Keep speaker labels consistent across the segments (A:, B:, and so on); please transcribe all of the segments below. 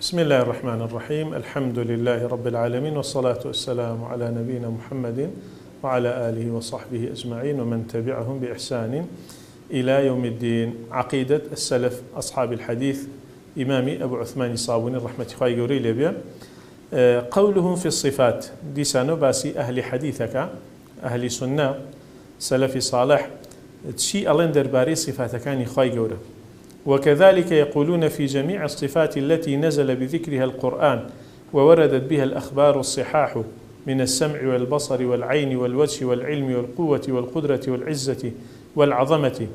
A: بسم الله الرحمن الرحيم. الحمد لله رب العالمين، والصلاة والسلام على نبينا محمد وعلى آله وصحبه أجمعين ومن تبعهم بإحسان إلى يوم الدين. عقيدة السلف أصحاب الحديث إمامي أبو عثمان صابوني رحمة الله قوري لبيا. قولهم في الصفات ديسانو باسي أهل حديثك أهل سنة سلف صالح تشي ألين درباري صفات كان خواي قوري. وكذلك يقولون في جميع الصفات التي نزل بذكرها القرآن ووردت بها الأخبار الصحاح من السمع والبصر والعين والوجه والعلم والقوة والقدرة والعزة والعظمة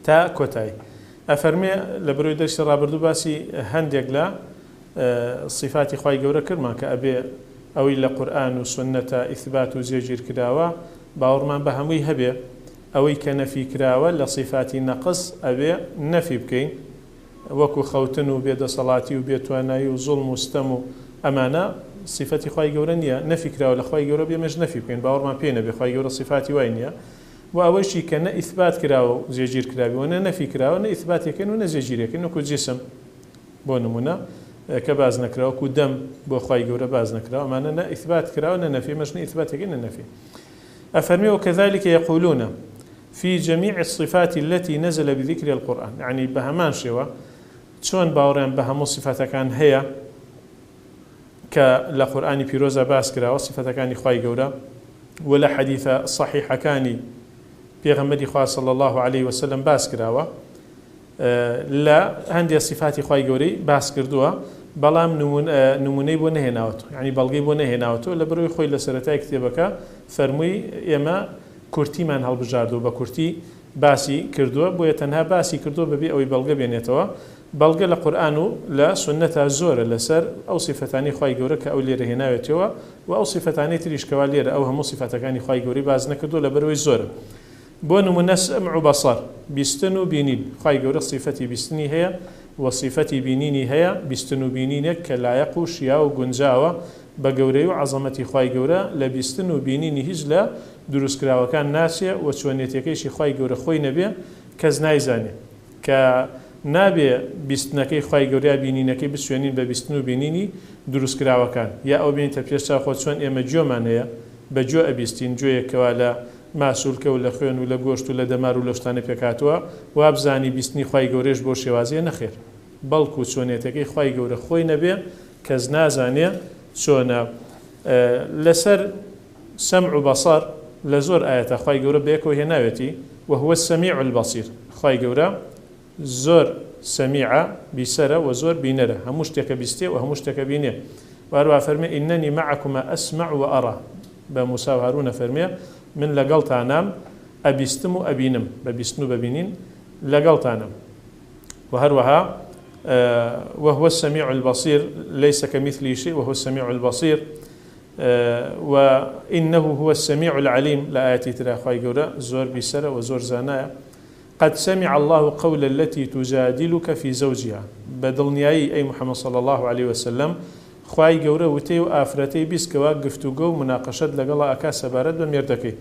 A: تا كوتاي أفرمي لبروي درس رابردو باسي هنديق لا صفات خواي قورا كرما كأبي أو إلا قرآن وسنة إثبات زيجير كداوا باورمان بهموي هبي أوي كان في كراوة لصفات نقص أبي نفي بكين وكو خوتن وبيد صلاتي وبيتواناي وظلم وستم أمانة صفات خواي قورانيا نفي كراوة لخواي قورا بيمج نفي بكين باور ما بينا بخواي قورا صفاتي وينيا وأول شيء كان إثبات كراوة زيجير كراوي وانا نفي كراوة نا إثبات يكين وانا زيجير يكين وكو جسم بونمونا كباز نكراوة كو دم بو خواي قورا باز نكراوة أمانة نا إثبات كراوة نا نفي مجن إثبات يكين نفي. أفرمي وكذلك يقولون في جميع الصفات التي نزل بذكر القرآن، يعني بهمان شوا شون باوران بهم صفات كان هي كالقرآن بيروزا باسكرا وصفات كان خواي قورا ولا حديث صحيح كان بيغمدي خواه صلى الله عليه وسلم باسكرا لا هندي صفات خواي قوري باسكردوا بلام نموني بو نهيناوتو، يعني بلغي بو نهيناوتو لبروي خوي لسرتاي كتابك فرموي يما كورتي من هالبجاردو بكورتي باسي كردوه بو يتنها باسي كردوه ببي أو بلغة بينيتوا بلغة لقرآن لا سنة زورة لسر أو صفتاني خواي قورك أو ليره هناوتوا وأو صفتاني تريش كوالير أو هم صفتكاني خواي قوري باز نكردو لبروي زورة بون منسمع بصر بيستنو بينين خواي قورك صفتي بيستني هي وصفتي بينيني هي بيستنو بينينك كلا يقوش ياو قنجاوة بقوري وعظمتي خواي قورا لبيستنو بينيني هجلا دروس كراوة كان ناسية وشوانيتيكيشي خواي قورا خوي نبي كز نايزاني كنابي بيستنكي خواي قورا بينينكي بسوانين ببيستنو بينيني دروس كراوة كان يا أو بين تبيشا خود شوان إما جو مانيا بجو أبيستين جوية كوالا ماسولك ولا خوين ولا قوشت ولا دمار ولا شتاني بيكاتوا وابزاني بيستني خواي قوريش بوشي وازي نخير بلكو شوانيتيكي خواي قورا خوي نبي كز نازاني شونا لسر سمع بصر لزور آيات خواي قورا بيكو هناوتي وهو السميع البصير خواي قورا زور سميع بسرة وزور بينرة همشتك بيستي وهمشتك بينه وأروى فرمي إنني معكما أسمع وأرى بموسى وهارون فرمي من لقلت أنام أبيستم وأبينم ببيستنو ببينين لقلت أنام وهروها وهو السميع البصير ليس كمثله شيء وهو السميع البصير وإنه هو السميع العليم لآياتي ترى خواي قورا زور بسرة وزور زانايا قد سمع الله قول التي تجادلك في زوجها بدلنياي أي محمد صلى الله عليه وسلم خواي قورا وتي وآفرتي بيسكوا قفتوقو مناقشة لقلا أكاس بارد بميردكي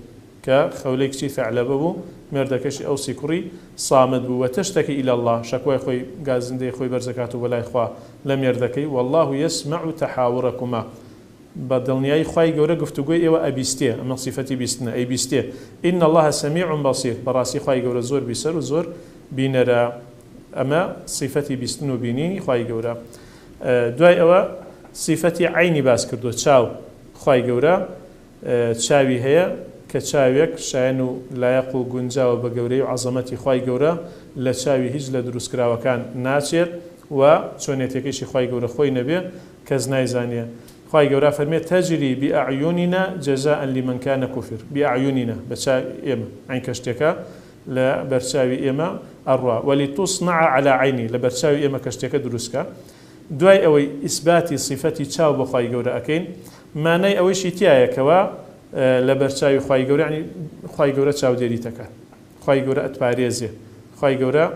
A: كخوليك شي ثعلبه مردكش أو سكري صامد بو وتشتكي إلى الله شكوى خوي قازندي خوي برزكاته ولا إخوة لم يردكي والله يسمع تحاوركما بدلنياي خواي قورا قفتوقو إيوا أبيستيه أما صفتي بيستنا أي بيستيه إن الله سميع بصير براسي خواي قورا زور بيسر وزور بينرا أما صفتي بيستنو بينيني خواي قورا دواي أوا صفتي عيني باس كردو تشاو خواي قورا تشاوي هي كتشاويك شاينو لايقو قنجاو بقوري وعظمتي خواي قورا لتشاوي هج لدروس كراوة كان ناشر وشونيتيكيشي خواي قورا خوي نبي كزناي زانية خواي قورا فرمي تجري بأعيننا جزاء لمن كان كفر بأعيننا بتشاوي إما عين كشتكا لبرشاوي إما الروا ولتصنع على عيني لبرشاوي إما كشتكا دروسكا دواي أوي إثباتي صفتي تشاو بخواي قورا أكين ماني أوي شيتيايا كوا لبرشاوي خواي قورا يعني خواي قورا تشاو ديريتكا خواي قورا أتباريزي خواي قورا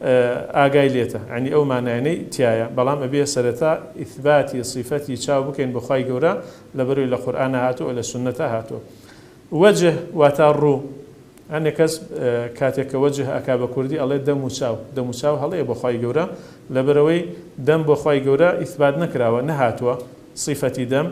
A: آقاي ليتا يعني أو معناني تيايا بلام أبي سرطا إثباتي صفتي تشاو بكين بخواي قورا لبروي لقرآن هاتو ولا سنة هاتو وجه واتارو أنا كسب كاتك وجه أكاب كردي الله دم وساو هلا يبغى خاي جورا لبروي دم بخاي جورا إثبات نكرا ونهاتوا صفة دم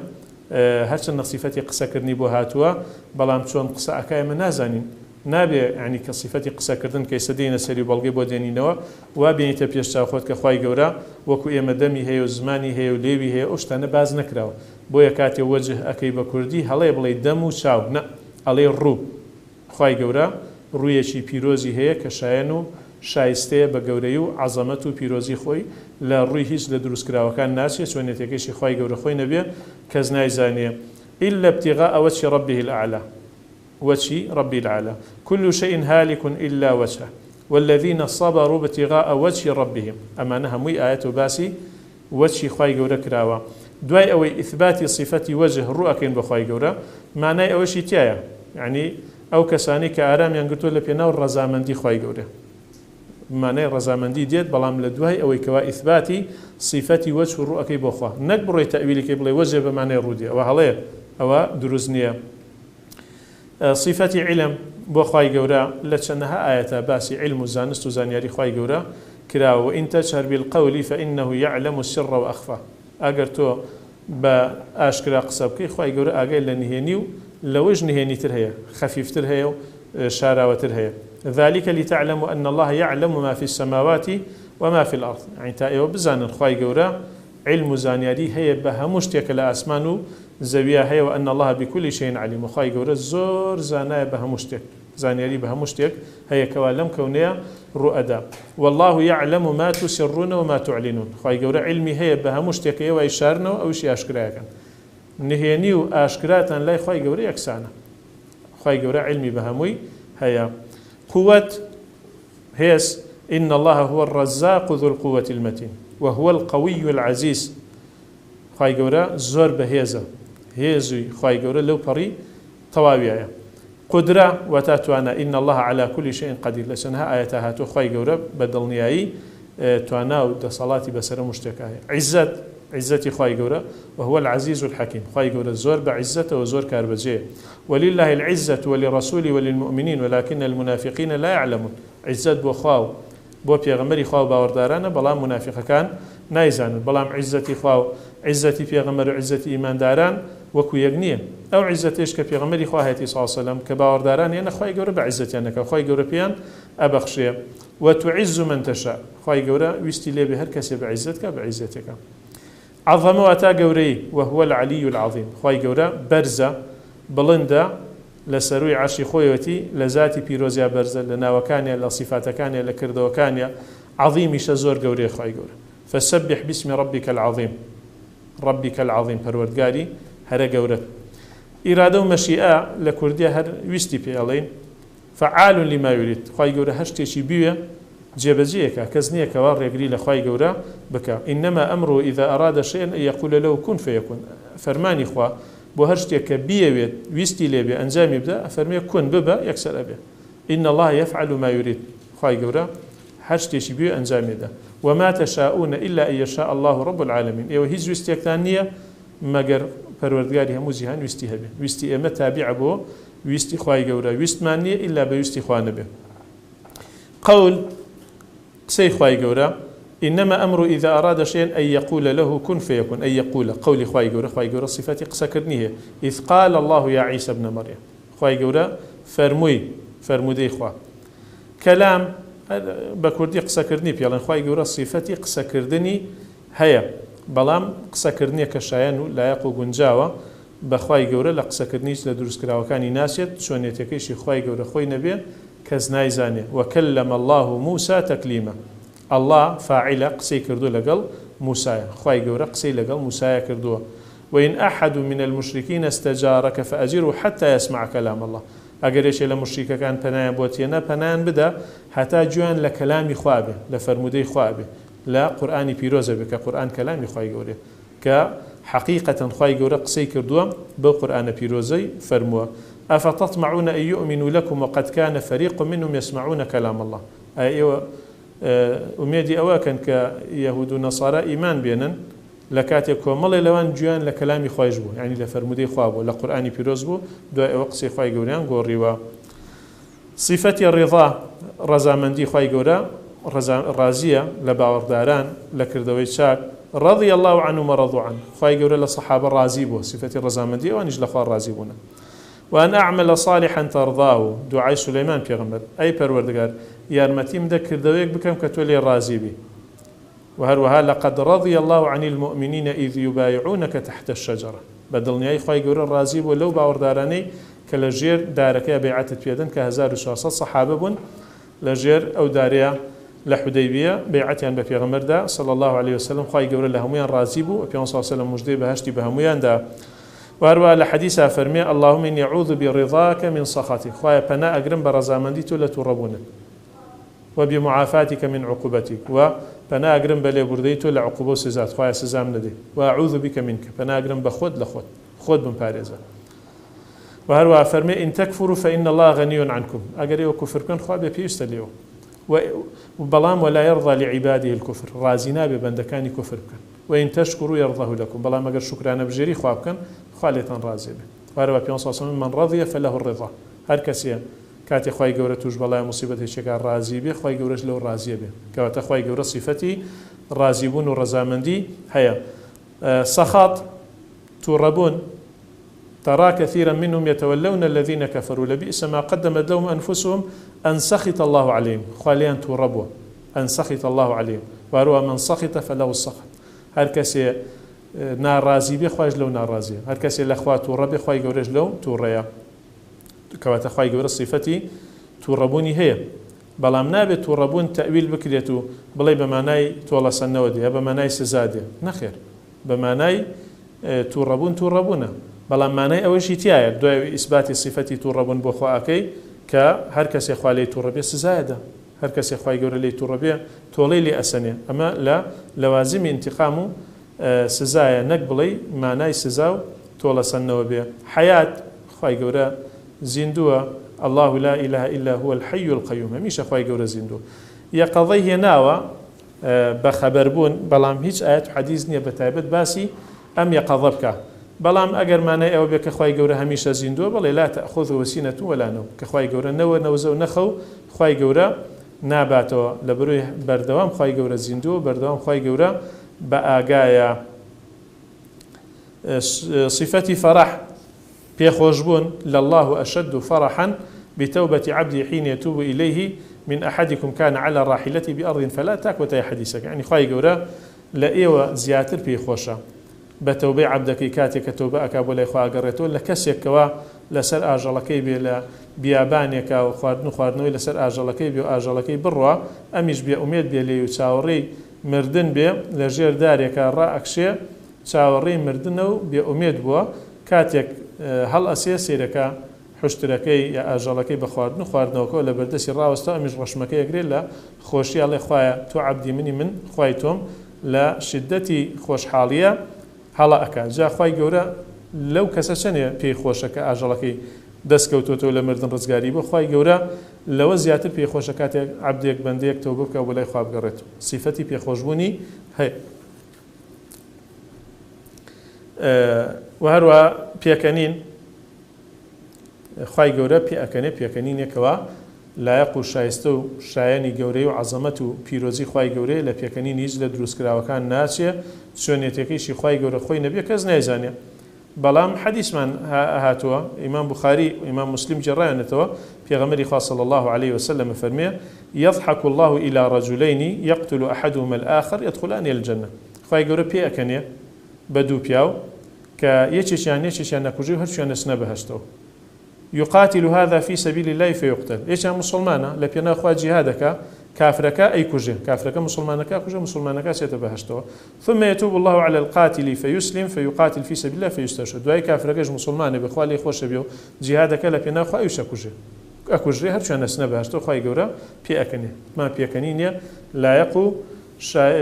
A: هرچند صفة قسا كرني بوهاتوا بلام شون قسا أكاي من نازنين نابي يعني كصفة قسا كردن كيسدين سري بلغي بوديني نوا وابيني تبيش تاخذ كخاي جورا وكو إما دمي هي وزماني هي وليبي هي أشتنا باز نكرا بويا كاتي وجه أكيب كردي هلا يبغى دم وساو نا عليه الرو خی گەورە ڕوویەکی پیرۆزی هەیە کە شایەن و شایستەیە بە گەورەی و عەزەمەت و پیرۆزی خۆی لە ڕووی هیچ لە دروستکراوەکان ناچێت چۆنێتەکەیشی خی گەورە خۆی نەبێ کەس نایزانێ إلا ابتغاء وجه ربه الأعلى وجه ربي الأعلى كل شيء هالك إلا وجهه والذين صبروا ابتغاء وجه ربهم أما نهمي آيات باسي وجه خی گەورە کراوە دوای ئەوەی ئیثباتی صفەتی وجه ڕوئەکەین بە خی گەورە معنای ئەوەشی تایە يعني أو كساني كأرام ينقطوا لبينا والرزامندي خواي جورة معناه الرزامندي ديت بلام لدوهي أو كوا إثباتي صفة وجه الرؤى كي بخوا نكبر تأويل كي بلا وجه بمعنى الرودية وهلا أو دروزنية صفة علم بخواي جورة لتشنها آية باسي علم زانست زانياري خواي جورة كرا وإن تجهر بالقول فإنه يعلم السر وأخفى أجرتو بأشكر قصبكي خواي جورة أجل لنهينيو لوجه نهيني ترهيا خفيف ترهيا شارع ترهيا ذلك لتعلموا أن الله يعلم ما في السماوات وما في الأرض يعني تأيو بزان الخواي جورا علم زانياري هي بها مشتك لأسمانو زويا هي وأن الله بكل شيء عليم خواي جورا زور زانا بها مشتك زانياري بها مشتك هي كوالم كونية رؤدا والله يعلم ما تسرون وما تعلنون خواي جورا علمي هي بها مشتك وإشارنا أو شيء أشكراكا نهيني وآشكراتا لا خواي جوري أكسانا خواي جوري علمي بهموي هيا قوة هيس إن الله هو الرزاق ذو القوة المتين وهو القوي العزيز خواي جوري زور بهيزا هيزوي خواي جوري لو بري طواوية قدرة وتاتوانا إن الله على كل شيء قدير لسنها آياتها تو خواي جوري بدل نياي توانا ود صلاتي بسر مشتكاها عزتي خواي جورا وهو العزيز الحكيم خواي جورا الزور بعزته وزور كاربجيه ولله العزة ولرسوله وللمؤمنين ولكن المنافقين لا يعلمون عزت بو خواو بو بيغمري خواو باوردارانه بلام منافق كان نايزان بلام عزتي خواو عزتي بيغمر وعزتي إيمان داران وكو يغنيه أو عزتيش كبيغمري خواهيتي صلى الله عليه وسلم كباورداران يعني خواي جورا بعزتي أنك خواي جورا بيان أبخشيه وتعز من تشاء خواي جورا ويستي لي بهر كسي بعزتك بعزتك عظمه أتا جوري وهو العلي العظيم خواي جورا برزة بلندا لسروي عرشي خويوتي لذاتي بيروزيا برزة لناوكانيا لصفاتكانيا لكردوكانيا عظيم شزور جوري خواي جورا فسبح باسم ربك العظيم ربك العظيم پروردگاري هر جورا إرادة ومشيئة لكرديا هر ويستي بيالين فعال لما يريد خواي جورا هشتي بيوه جێبەجێیەکە کەس نییە کەوا ڕێگری لە خوای گەورە بکە ئینەما ئەمڕۆ ئیذا ئەرادە شەیئەن یەقول له کون فەیەکون فەرمانی خوا بۆ هەر شتێک کە بیەوێت ویستی لێبێ ئەنجامی بدە ئەفەرمێ کون ببە یەکسەر ئەبێ ئین الله يفعل ما يريد خوای گەورە هەر شتێکی بێ ئەنجامی دە وما تشاءون إلا أن يشاء الله رب العالمين ئێوە هیچ ویستێکتان نییە مەگەر پەروەردگاری هەموو جیهان ویستی هەبێ ویستی ئێمە تابع بۆ ویستی خوای گەورە ویستمان نییە ئیلا بە ویستی خوا نەبێ قول قسەی خوای گەورە إنما أمر إذا أراد شيئا أن يقول له كن فيكون أن يقول قولي خوای گەورە صفەتی قسەکردنی هەیە إذ قال الله يا عيسى ابن مريم خوای گەورە فەرموودەی خوا کەلام بە کوردی قسەکردنی پێڵێن خوای گەورە صفەتی قسەکردنی هەیە بەڵام قسەکردنیە کە شایەن و لایەق و گونجاوە بە خوای گەورە لە قسەکردنیش لە دروستکراوەکانی ناسێت چۆنێتەکەیشی خوای گەورە خۆی نەبێ کەس نایزانێ وكلم الله موسى تكليما الله فاعل قسەی کردو لەگەڵ موسایە خوای گەورە قسەی لەگەڵ موسایە کردووە وإن أحد من المشركين استجارك فأجره حتى يسمع كلام الله ئەگەر یەکێ لە مشریکەکان پەنایان بۆ تێنە پەنایان بدە هەتا گوێیان لە کەلامی خوا بێ لە فەرموودەی خوا بێ لە قورئانی پیرۆزە بێ کە قورئان کەلامی خوای گەورەیە کە حقیقەتەن خوای گەورە قسەی کردووە بەو قورئانە پیرۆزەی فەرمووە أفتطمعون أن يؤمنوا لكم وقد كان فريق منهم يسمعون كلام الله أيوة أميدي أواكن كيهود ونصارى إيمان بينن لكاتي كومالي لوان جوان لكلامي خوايج بو يعني لفرمودي خوابو لقرآني بيروز بو دو وقسي خواي قوريان قوريوا صفة الرضا رزامندي خواي قورا رازية لباورداران لكردوي شاك رضي الله عنهم ورضوا عنه خواي قورا لصحابة رازيبه صفة الرزامندي وانج لخوار رازيبونا وأن أعمل صالحا ترضاه دعاء سليمان بيغمبر أي پروردگار يارمتيم ده كردويك بكم كتولي رازيبي وهروها لقد رضي الله عن المؤمنين إذ يبايعونك تحت الشجرة بدلني أي خواي قورا رازيب ولو باورداراني كالجير داركيا بيعة بيدن كهزار وشاصة صحابة بن لجير أو داريا لحديبية بيعتيان ببيغمبر دا صلى الله عليه وسلم خواهي قورا لهميان رازيبو وبيغمبر صلى الله عليه وسلم مجدي بهشتي بهميان دا وهروا لحديثة فرمي اللهم إني أعوذ برضاك من سخطك خواهي بنا أقرم برزامندي تلتربونك وبمعافاتك من عقوبتك وبنا أقرم بلي برديتو لعقوبو سزات خواهي سزام ندي وأعوذ بك منك بنا أقرم بخود لخود خود بن باريزا وهروا فرمي إن تكفروا فإن الله غني عنكم أقري وكفر كن خواب بيستليو وبلام ولا يرضى لعباده الكفر رازنا ببندكاني كفر كن وإن تشكروا يرضه لكم بلام أقر شكرانا بجري خواب كن خالتا راضي به وهروا بيون صلى من رضي فله الرضا هر كسي كاتي خواي قورة توش بلا مصيبة شكار رازي به خواي قورة لو رازي به كواتا خواي قورة صفتي رازيبون ورزامندي هيا سخط تربون ترى كثيرا منهم يتولون الذين كفروا لبئس ما قدمت لهم أنفسهم أن سخط الله عليهم خاليان تربوا أن سخط الله عليهم وهو من سخط فله السخط هر كسي نارازي بي خواج لو نارازي هر كسي لأخوات تربي خواج قورج لو توريا كواتا خواج قورج صفتي تربوني هي بلام نابت تربون تأويل بكريتو بلاي بمعناي تولا سنودي بمعناي سزادي نخير بمعناي تربونا بەڵام مانای ئەوەشی تایە دوای ئیسباتی صفەتی تووڕەبوون بۆ خواکەی کە هەر کەسێک خوا لێی تووڕەبێ سزایەدا هەر کەسێک خوای گەورە لێی تووڕەبێ تۆڵەی لێ ئەسەنێ ئەمە لە لەوازمی ئینتیقام و سزایە نەک بڵێ مانای سزا و تۆڵە سەنەوە بێ حیات خوای گەورە زیندووە الله لا إله إلا هو الحي القيوم هەمیشە خوای گەورە زیندوو یەقەضەی هێناوە بە خەبەربوون بەڵام هیچ ئاەت و حەدیث نییە بەتایبەت باسی ئەم یەقەضە بکە بەڵام ئەگەر مانای ئەوە بێ کە خوای گەورە هەمیشە زیندووە بەڵێ لا تأخذه سینەة ولا نوم کە خوای گەورە نەوەزە و نەخە و خوای گەورە ناباتەوە لە بەروی بەردەوام خوای گەورە زیندووە بەردەوام خوای گەورە بە ئاگایە صفەتی فەرح پێخۆشبوون لله أشد فرحا بتوبة عبدي حين يتوب إليه من أحدكم كان على راحلته بأرض فلا تاكوتي حديثك يعني خوای گەورە لە ئێوە زیاتر پێخۆشە بتوبة عبدك كاتك توبة أكابو لي خواه قريتو لكسيك كوا لسر آجالكي بي لبيابانيك وخواردنوي لسر آجالكي بي وآجالكي بروا أميش بي أميد بي لي وشاوري مردن بي لجير داريك رأكشي شاوري مردنو بي أميد بوا كاتك هل أسيا سيرك حشتركي يا آجالكي بخواردنو خواردنوكو لبردسي راوستا أميش رشمكي يقري لا خوشي الله خواه تو عبدي مني من خوايتهم لا شدتي خوش حالية هەڵا ئەکات جا خوای گەورە لەو کەسە چەندێ پێی خۆشە کە ئاژەڵەکەی دەستکەوتۆتەوە لە مردن ڕزگاری بۆ خوای گەورە لەوە زیاتر پێخۆشە کاتێک عەبدێک بەندەیەک تەوبە بکە بۆ لای خوا بگەڕێت سیفەتی پێخۆشبوونی هەیە و هەروە پێکەنین خوای گەورە پێئەکەنێ پێکەنینێکەوە لایەق و شایستە و شایانی گەورەی و عەزەمەت و پیرۆزی خوای گەورەیە لە پێکەنین هیچ لە دروستکراوەکان ناچێ شوێنێتێکیشی خوای گەورە خۆی نەبێ کەس نایزانێ بەڵام حەدیثمان هاتووە ئیمام بوخاری و ئیمام مسلم جێڕایانێتەوە پێغەمبەری خوا صلی الله عليه وسلم فەرمێ يضحك الله إلى رجلين يقتل أحدهما الآخر يدخلان الجنة خوای گەورە پێئەکەنێ بە دوو پیاو کە یەکێکیان نەکوژی و هەرچیان نەچنە بەهەشتەوە يقاتل هذا في سبيل الله فيقتل ايش مسلمانه لبينا خوا جهادك كافرك اي كوجه كافرك مسلمانك كوجه مسلمانك سيتبهشتوا ثم يتوب الله على القاتل فيسلم فيقاتل في سبيل الله فيستشهد واي كافرك مسلمان بخوالي خوش بيو جهادك لبينا خوا ايش كوجه اكوجه هر شو ناس نبهشتوا خواي گورا بيأكني ما بيأكنينيا لا يقو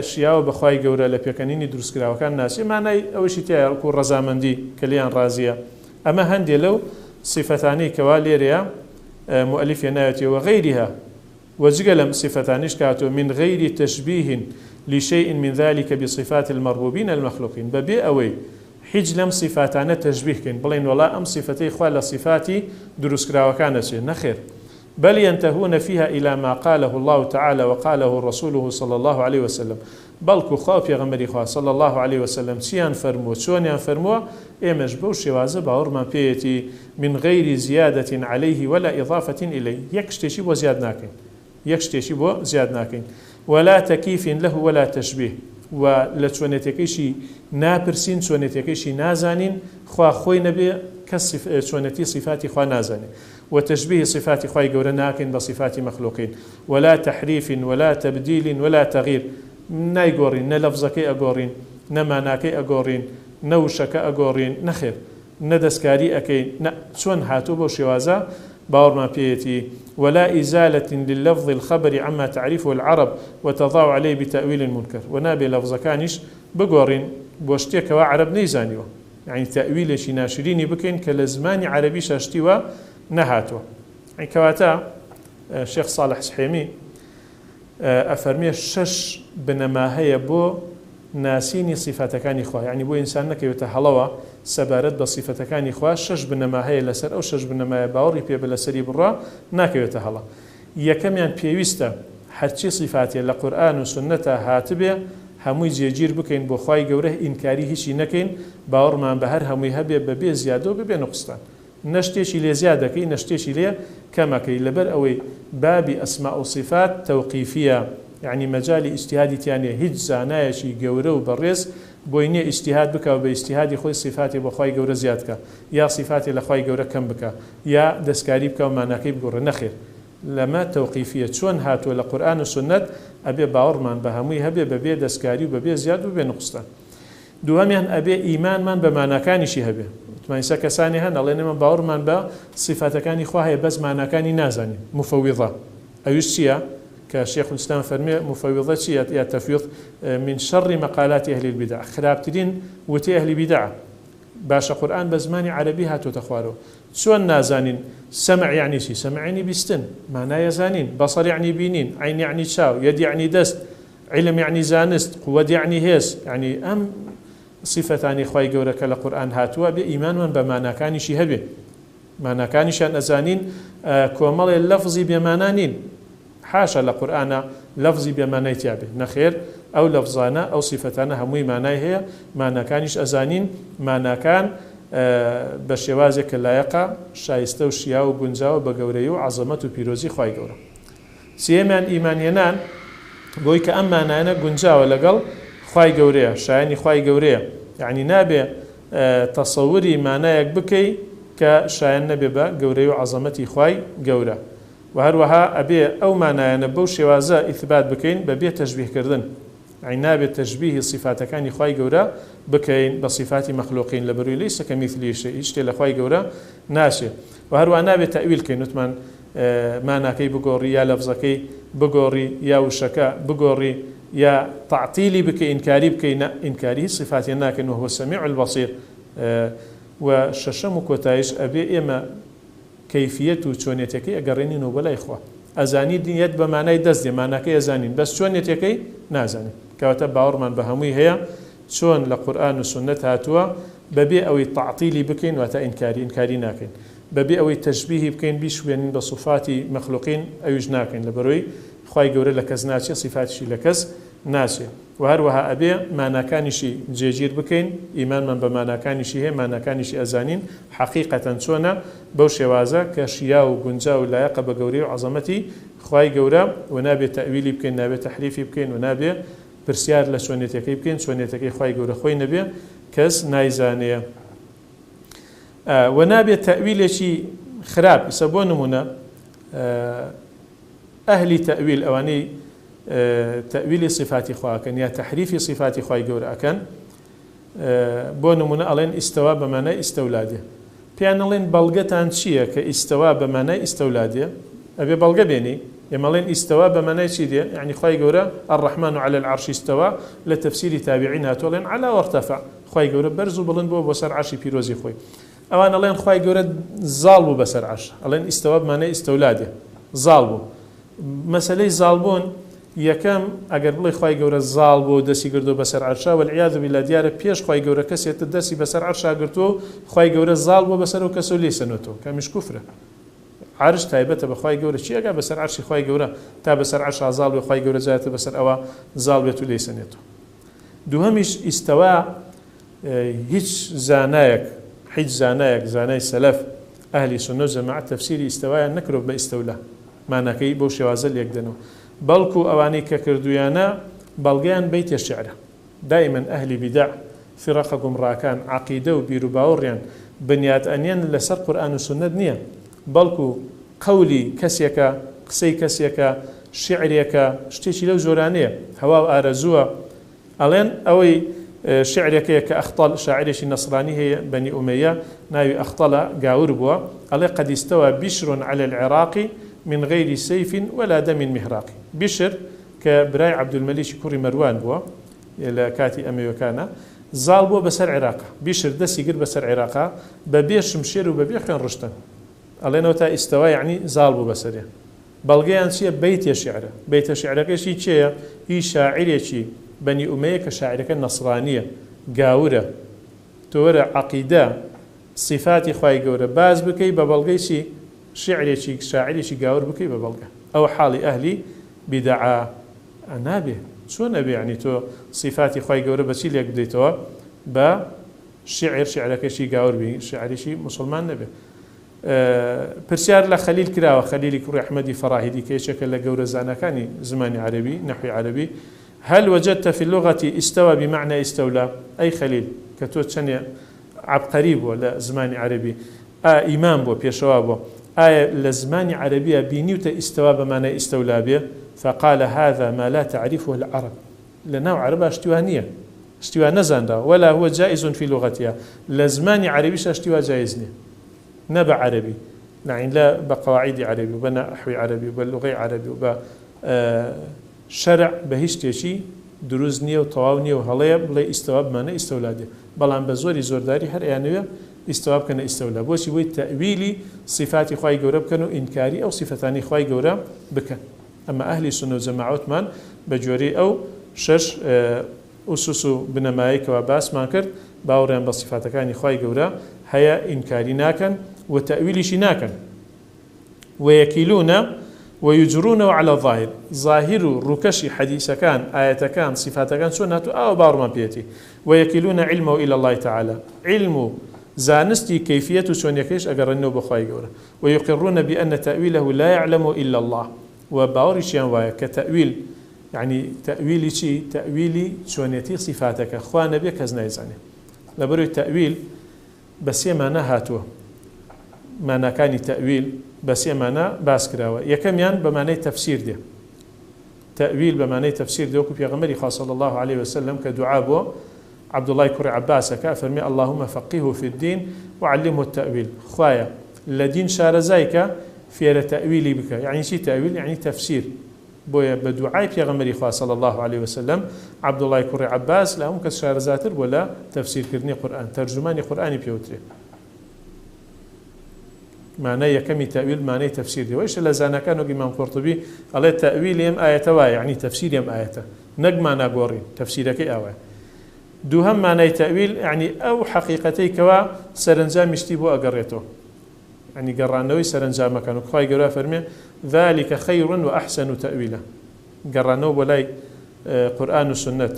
A: شیاو بخوای گەورە لە پێکەنینی دروستکراوەکان ناسی مانای ئەوەشی تایە ئەڵکو ڕەزامەندی کلیان ڕازیە ئەمە هەندێ لەو صفتاني كواليريا مؤلف ينايتي وغيرها وجلم صفتانيش كاتو من غير تشبيه لشيء من ذلك بصفات المربوبين المخلوقين ببي أوي حجلم صفاتنا تشبيه كين بلين ولا أم صفتي خوال صفاتي دروس كراوكان شيء نخير بل ينتهون فيها إلى ما قاله الله تعالى وقاله رسوله صلى الله عليه وسلم بلكو خاف يا غمري خوا صلى الله عليه وسلم سيان فرمو شونيان فرمو إيمش بو شوازة باورما بيتي من غير زيادة عليه ولا إضافة إليه يكشتشي بو زياد ناكين يكشتشي بو زياد ناكين ولا تكيف له ولا تشبيه ولتشونتكيشي نابرسين شونتكيشي نازانين خوا خوي نبي كصف شونتي صفات خوا نازانين وتشبيه صفات خواي قورا ناكن بصفات مخلوقين ولا تحريف ولا تبديل ولا تغيير نايقورين نلفظك أقورين نماناك أقورين نوشك أقورين نخير ندسكاري أكين شون هاتو بو شوازا باور ما بيتي ولا إزالة لللفظ الخبر عما تعرفه العرب وتضاع عليه بتأويل منكر ونابي لفظ كانش بقورين بوشتيك وعرب نيزانيو يعني تأويل شي ناشريني بكين كالزمان عربي شاشتيوا نهاتو يعني كواتا الشيخ صالح سحيمي أفرمي شش بنما هي بو ناسيني صفاتكان إخوة يعني بو إنسانك يتحلوا سبارت بصفتكان إخوة شش بنما هي لسر أو شش بنما باوري بي بلسري برا ناك يتحلوا يكم يعني بيويستا هرچی صفاتی لقرآن و سنت هاتبه هموی جیجیر بکن بو خوای گوره انکاری هیچی نکن باورمان به هر هموی هبه به زیاده و به نقصان نشتیشی لی زیاده کی نشتیشی لی کما کی لبر اوی باب اسماء و صفات توقیفیه يعني مجال اجتهادي تاني هیچ زانایشی گوره و برز بوینه اجتهاد بکا و به اجتهادی خوی صفاتی با خوای گوره زیاد کا یا صفاتی لخوای گوره کم بکا یا دستکاری بکا و معناکی بگوره نخیر لما توقيفية شون هاتوا لقرآن والسنة أبي باورمان بهموي هبي ببي دسكاري وببي زياد وببي نقصان دوهميان أبي إيمان من بمعنى كان شي هبي ما يسا كساني هن الله إنما باورمان بصفات كان إخواه بس معنى كان نازاني مفوضة أيش شيء كشيخ الإسلام فرمي مفوضة شيء يا تفويض من شر مقالات أهل البدع خرابترين وتي أهل البدع باش قرآن بزماني عربي هاتوا تخوارو شون نازانين سمع يعني شي سمع يعني بيستن معناه يزانين بصر يعني بينين عين يعني شاو يد يعني دست علم يعني زانست قوة يعني هيس يعني أم صفتان إخوائي قولك لقرآن هاتوا بإيمان من بمعنى كان شي هبه معنى كان شان أزانين كومال اللفظي بمعنانين حاشا لقرآن لفظي بمعنى تيابه نخير أو لفظانا أو صفتانا هموي معناه هي معنى كانش أزانين معنى كان بشوازك اللایقه شایسته و شیعه و گنجاو بگوری و عظمت و پیروزی خواهی گوره سیمان ایمانیانان بوی که ام معنانا گنجاو لگل خواهی گوره شایانی خواهی گوره یعنی نابه تصوری معنایک بکی که شایان نبه با گوری و عظمتی خواهی گوره و هروها ابي او معنانا بو شوازه اثبات بکین ببی تشبیه کردن عناب تشبيه صفات كان خواي جورا بكين بصفات مخلوقين لبروي ليس كمثله شيء يشتي لخواي جورا ناشي وهرو عناب تأويل كي نتمن معناكي بقوري يا لفظكي بقوري يا وشكا بقوري يا تعطيلي بكي إنكاري بكي إنكاري صفات يناكن وهو السميع البصير وششم كوتايش أبي إما كيفية تشونيتكي أقرنين وبلا إخوة أزاني دين يد بمعنى دز دي معناكي أزانين بس تشونيتكي نازاني كواتب باورمان بهموي هي شون لقرآن والسنة هاتوا ببي أو تعطيلي بكين واتا إنكاري ناكين ببي أو تشبيه بكين بيشوين بصفات مخلوقين أو جناكين لبروي خواي قوري لكز ناشي صفات شي لكز ناشي وهروها أبي ما ناكانشي جيجير بكين إيمان من بما ناكانشي هي ما ناكانشي أزانين حقيقة شونا بوشي وازا كشيا وقنجا ولا يقب قوري وعظمتي خواي قورا ونابي تأويلي بكين نابي تحريفي بكين ونابي برسيار لسونيتكي بكين سونيتكي خواي قورا خوي نبي كز نايزانية ونابي تأويل شي خراب يسبون منا أهل تأويل أواني تأويل صفات خواكن يا تحريف صفات خواي قورا أكن بون منا ألين استوى بمعنى استولاده بيان ألين بلغتان شيء كاستوى بمعنى استولاده أبي بلغة بيني يمالين استوى بمعنى شيء يعني خواي قورا الرحمن على العرش استوى لتفسير تابعين هاتولين على وارتفع خواي قورا برزو بلن بو بسر عرشي بيروزي خوي أوان ألين خواي قورا ظالبو بسر عرش ألين استوى بمعنى استولاده ظالبو مسألة ظالبون يكم أجر بلي خواي جورا الظالبو دسي قردو بسر عرشا والعياذ بالله ديار بيش خواي جورا كسي تدسي بسر عرشا قرتو خواي جورا الظالبو بسر وكسو ليسنوتو كمش كفره عرش تایبەتە بەخوای گەورە چیەکە بەسەر عەرشی خوای گەورە تا بەسەر عەرش ئازاڵ بێ خوای گەورە جاتە بەسەر ئەوە زاڵ بێت و لێی سەنێتەوە. دووهەمیش ئیستەوا هیچ زانایەک زانای سەلەف ئەهلی سونە و جەماعەت تەفسیری ئیستەوایان نەکرۆ بە ئیستەولا ماناکەی بەو شێوازە لێکدەنەوە بەڵکو ئەوانەی کە کردویانە بەڵگەیان بەیتە شیعرە. دائما ئەهلی بیدع فرقە گومڕاکان عەقیدە و بیر و باوەڕیان بنیاد ئەنێن لەسەر قورئان و سونەت نییە بەڵکو قەولی کەسێکە قسەی کەسێکە شیعرێکە شتێکی لەو زۆرانەیە هەوا و ئارەزووە ئەڵێن ئەوەی شعرێکەیە کە ئەخطەل شاعرێکی نەسرانی هەیە بەنی ئومەیە ناوی ئەخطەلە گاور بووە ئەڵێ قەد استەوى بشر على العراق من غير سيف ولا دم مهراق. بشر کە برای عەبدولمەلیکی کوڕی مەروان بووە لە کاتی ئەمەویەکانە زاڵ بووە بەسەر عێراقا بشر دەستی کرد بەسەر عێراقا بەبێ شمشێر و بەبێ خوێن ڕشتن ئەڵێنەوە تا ئیستەوا یعنی زاڵ بوو بەسەرێ. بەڵگەیان چییە؟ بەیتە شیعرە. بەیتە شیعرەکەشی چییە؟ هی شاعرێکی بەنی ئومەیە کە شاعرەکە نەسرانیە گاورە تۆ وەرە عەقیدە صفاتی خوای گەورە باز بکەی بە بەڵگەی چی شعرێکی شاعرێکی گاور بکەی بە بەڵگە ئەوە حاڵی ئەهلی بیدعا نابێ چۆن ئەبێ یعنی تۆ صفاتی خوای گەورە بەچی لێک بدەیتەوە بە شعرەکەشی گاور بی شاعرێکی مسلمان نەبێ. پرسیار لە خەلیل کراوە خەلیلی کوڕی ئەحمەدی فەراهیدی کە یەکێکە لە گەورە زانەکانی زمانی عەرەبی نەحوی عەرەبی هل وجدت في اللغة استوى بمعنى استولى أي خليل كتوت شنيا عبقري بو لزمان عربي إمام بو بيشوا بو لزمان عربية بنيوت استوى بمعنى استولى به فقال هذا ما لا تعرفه العرب لأنه عربة اشتوانية اشتوا نزان ولا هو جائز في لغتها لزمان عربي اشتوا جائزني نبع عربي يعني لا بقواعد عربي وبنحوي عربي وباللغة عربي وب شرع بە هیچ شتێکی دروست نییە و تەواو نییە و هەڵەیە بڵێ ئیستەوا بمانە ئیستەولادێ بەڵام بە زۆری زۆرداری هەر ئەیانەوێ ئیستەوا بکەنە ئیستەولا بۆچی بۆی تەویلی صفاتی خوای گەورە بکەن و ئینکاری ئەو صفەتانی خوای گەورە بکەن. ئەمە ئەهلی سونە و جەماعەتمان بە جۆرەی ئەو شەش ئوسوس و بنەمایەکەوە باسمان کرد باوەڕیان بە صفاتەکانی خوای گەورە هەیە ئینکاری ناکەن و تەویلیشی ناکەن وەیەکیلونە ويجرونه على الظاهر ظاهر ركشي حديث كان آية كان صفات كان سنة أو بارما بيتي ويكلون علمه إلى الله تعالى علم زانستي كيفية سونيكيش أقرنه بخواي جورا ويقرون بأن تأويله لا يعلم إلا الله وباوريش ينوايا كتأويل يعني تأويلي شيء تأويلي سونيتي صفاتك أخوانا بك هزنايزاني لبرو التأويل بس يمانا هاتوه مانا كان تأويل بس يمانا باسكراوة يكميان بمعنى تفسير ده تأويل بمعنى تفسير ده وكو بيغمري صلى الله عليه وسلم كدعابه عبد الله كري عباس كافرمي اللهم فقهه في الدين وعلمه التأويل خوايا الذين شارزايك في تأويلي بك يعني شي تأويل يعني تفسير بويا بدعاء بيغمري صلى الله عليه وسلم عبد الله كري عباس لهم كشارزاتر ولا تفسير كرني قرآن ترجماني قرآني بيوتري معناه يكمي تأويل معناه تفسير دي وإيش لزانا كانوا إمام قرطبي على تأويل يم آية يعني تفسير يم آية نجمع ناقوري تفسيرك أوى دوهم معناه تأويل يعني أو حقيقتي كوا سرنجام يشتبو أقريته يعني قرانوي سرنجام كانوا خواي قرأ فرمي ذلك خير وأحسن تأويله قرانو ولاي قرآن والسنة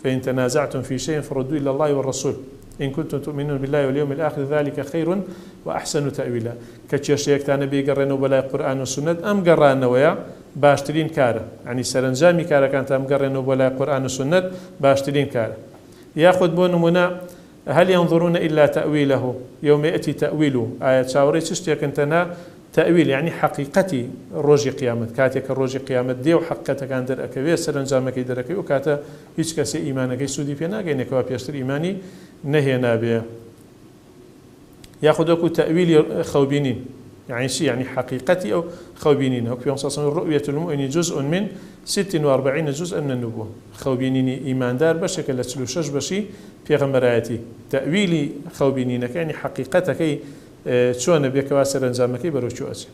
A: فإن تنازعتم في شيء فردوا إلى الله والرسول إن كنتم تؤمنون بالله واليوم الآخر ذلك خير وأحسن تأويلا كتشيك تانا بيقرنوا بلا القرآن والسنة أم قرانا ويا باشترين كارا يعني سرنجامي كارا كانت أم قرنوا بلا القرآن والسنة باشترين كارا ياخذ بون منا هل ينظرون إلا تأويله يوم يأتي تأويله آية شاوري تشتيك أنتنا تأويل يعني حقيقتي روجي قيامة كاتك الروجي قيامة دي وحقيقتك عند الأكبر سرنجامك دركي وكاتا هيش كسي إيمانك سودي فينا جينك وابيشتر إيماني نهي نابيه ياخذ تأويل خوبينين يعني شيء يعني حقيقتي أو خوبينين وكيف ينصصون رؤية المؤمن جزء من 46 جزءا من النبوة خوبينين إيمان دار بشكل تلوشش بشي في غمراتي تأويلي خوبينين يعني حقيقتك شون بيك واسر انزامك بروشواسي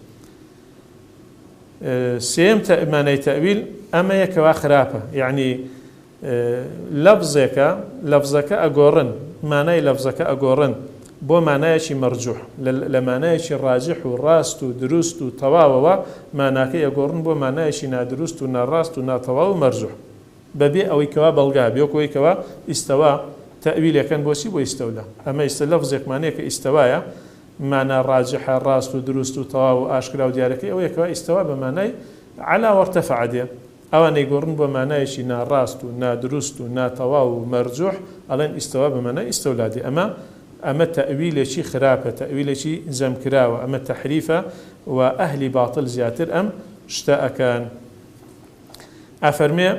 A: سيم معنى تأويل أما يكوا خرافة يعني لفظك أقورن معنى لفظك أقورن بۆ مانایەکی مەرجوح لە مانایەکی ڕاجح و ڕاست و دروست و تەواوەوە ماناکەی ئەگۆڕن بۆ مانایەکی نادروست و ناڕاست و ناتەواو و مەرجوح بەبێ ئەوەی کەوا بەڵگا بێکەوەیکەوە ئیستەوا تەویلەکەن بۆچی بۆ ئیستەولا ئەمە ئیستە لەفزێکمانەیە کە ئیستەوایە مانا ڕاجحە ڕاست و دروست و تەواو و ئاشکرا و دیارەکەی ئەوەیەکەوە ئیستەوا بە مانای علا وەرتەفع دێ ئەوانەی گۆڕن بۆ مانایەکی ناڕاست و نادروست و ناتەواو و مەرجوح ئەڵێن ئیستەوا بە مانای ئیستەولادی ئەمە تەویلێکی خراپە تەویلێکی زەمکراوە ئەمە تەحریفە و ئەهلی باطل زیاتر ئەم شتە ئەکەن أفرمي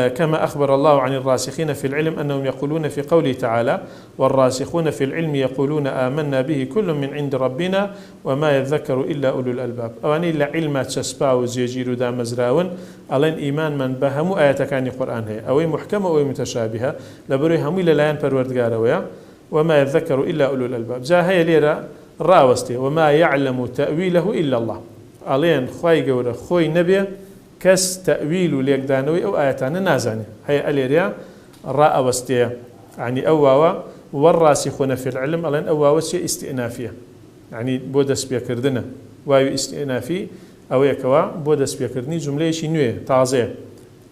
A: كما أخبر الله عن الراسخين في العلم أنهم يقولون في قوله تعالى والراسخون في العلم يقولون آمنا به كل من عند ربنا وما يذكر إلا أولو الألباب أواني إلا علم تسبا وزيجير دا مزراون ألين إيمان من بهم آيات كان القرآن هي أو محكمة أو متشابهة لبروي هم إلا لاين پروردگار وما يذكر إلا أولو الألباب جاء هي ليرة راوستي وما يعلم تأويله إلا الله ألين خوي قورة خوي نبي كس تأويل ليقدانوي أو آياتنا نازاني هي أليريا راء وستيا يعني أواوا والراسخون في العلم ألين أواوا شيء استئنافية يعني بودس بيكردنا وايو استئنافي أو يكوا بودس بيكردني جملة شي نوية تازية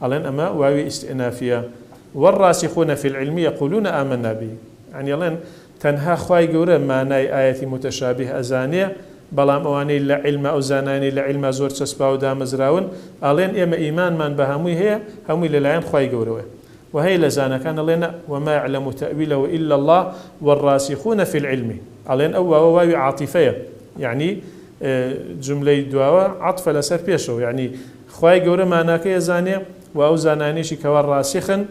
A: ألين أما وايو استئنافية والراسخون في العلم يقولون آمنا به يعني ألين تنها خواي قورة معناي آيات متشابه أزانية بەڵام ئەوانەی لە علم ئەو زانانی لە علم زۆر چەسپا و دامەزراون ئەڵێن ئێمە ئیمانمان بە هەمووی هەیە هەمووی لەلایەن خوای گەورەوە وهەیە لە زانەکان ئەڵێن وما يعلم تأويله إلا الله والراسخون في العلم ئەڵێن ئەو واوی عاطفەیە يعني جملەی دواوە عەطفە لەسەر پێشەوە يعني خوای گەورە ماناکەی زانێ و ئەو زانانیشی کەوا ڕاسخن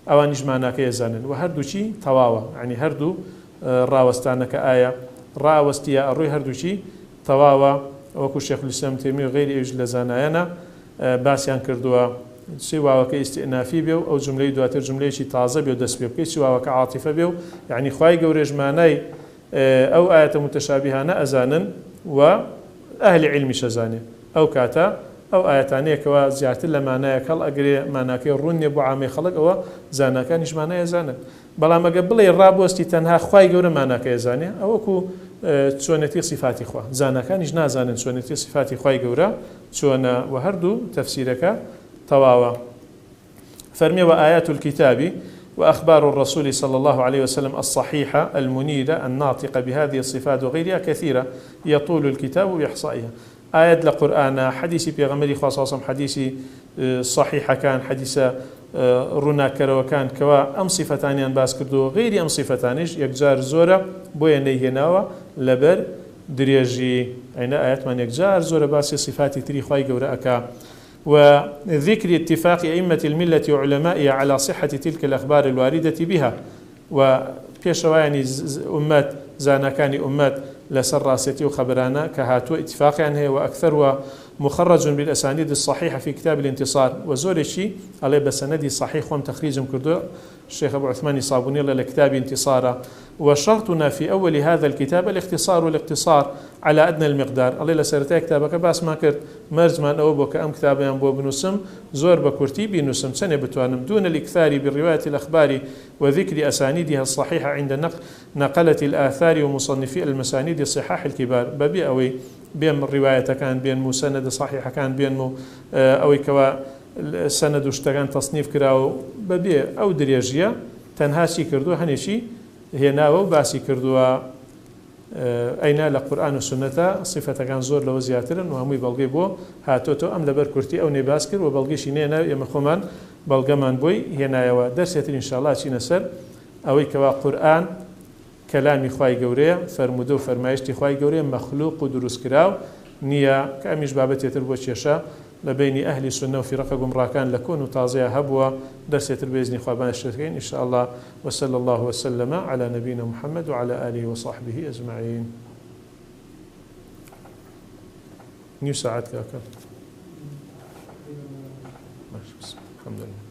A: ئەوانیش ماناکەی زانن و هەردووچی تەواوە يعني هەردوو ڕاوەستانەکە ئایا ڕاوەستیە ئەڕووی هەردووچی تەواوە وەکو شێخ الإسلام تەیمی و غیری ئەوش لە زانایانە باسییان کردووە چی واوەکە ئیستئنافی بێ و ئەو جملەی دواتر جملەیەکی تازە بێ و دەست پێ بکەی چی واوەکە عاتیفە بێ و یعنی خوای گەورەش مانای ئەو ئایەتە متەشابیهانە ئەزانن و ئەهلی علمیش ئەزانێ ئەو کاتە ئەو ئایەتانەیەکەوە زیاتر لە مانایەک هەڵ ئەگرێ ماناکەی ڕوون نیە بۆ عامی خەڵک ئەوە زاناکانیش مانای ئەزانن بەڵام ئەگە بڵێ ڕابوەستی تەنها خوای گەورە ماناکەی ئەزانێ ئەوەکو چۆنێتی صفاتی خوا زانەکانیش نازانن چۆنێتی صفاتی خوای گەورە چۆنە و هەردوو تەفسیرەکە تەواوە فەرمی وآيات الكتاب وأخبار الرسول صلى الله عليه وسلم الصحيحة المنيرة الناطقة بهذه الصفات وغيرها كثيرة يطول الكتاب بإحصائها آيات لقرآن حديثي بيغمري خاصة حديثي صحيحة كان حديث ڕووناکەرەوە وكان كوا أم صفتانيان باس كردو غير أم صفتانيش يكجار زورة بويا نيهناوة لبر دريجي أين آيات من يكجار زورة باس صفات تري خواي قورأكا وذكر اتفاق أئمة الملة وعلمائها على صحة تلك الأخبار الواردة بها وبيشواني أمات زانكاني أمات لسر راستي وخبرانا كهاتو اتفاق عنها وأكثر مخرج بالأسانيد الصحيحة في كتاب الانتصار وزور الشيء عليه بسندي صحيح وم تخريج كردو الشيخ أبو عثمان صابوني لكتاب انتصار وشرطنا في أول هذا الكتاب الاختصار والاقتصار على أدنى المقدار الله لسرتي كتابك بس ما كرت مرج من أو بك أم كتاب ينبو بنسم زور بكرتي بنسم سنة بتوانم دون الإكثار بالرواية الأخبار وذكر أسانيدها الصحيحة عند نقلة الآثار ومصنفي المسانيد الصحاح الكبار ببي أوي بين رواية كان بين مسند صحيحة كان بين أوي كوا سند وشتغان تصنيف كراو ببي أو دريجية تنهاشي كردو هنشي هي ناو باسي كردو أين لقرآن والسنة صفة كان زور لو زياتر وهمي بلغي بو هاتوتو أم لبر كرتي أو نباسكر وبلغي شينينا يمخومان بلغمان بوي هنا يوا درسيتر إن شاء الله شي نسر أوي كوا قرآن كلامي خواي قوريه فرمودو فرمايشتي خواي قوريه مخلوق ودروس كراو نيا كأميش بابتي تربو تشيشا لبين أهل السنة وفي رقة قمراكان لكون وتازية هبوة درسية بإذن خوابان الشركين إن شاء الله وصلى الله وسلم على نبينا محمد وعلى آله وصحبه أجمعين نيو ساعات كاكا الحمد لله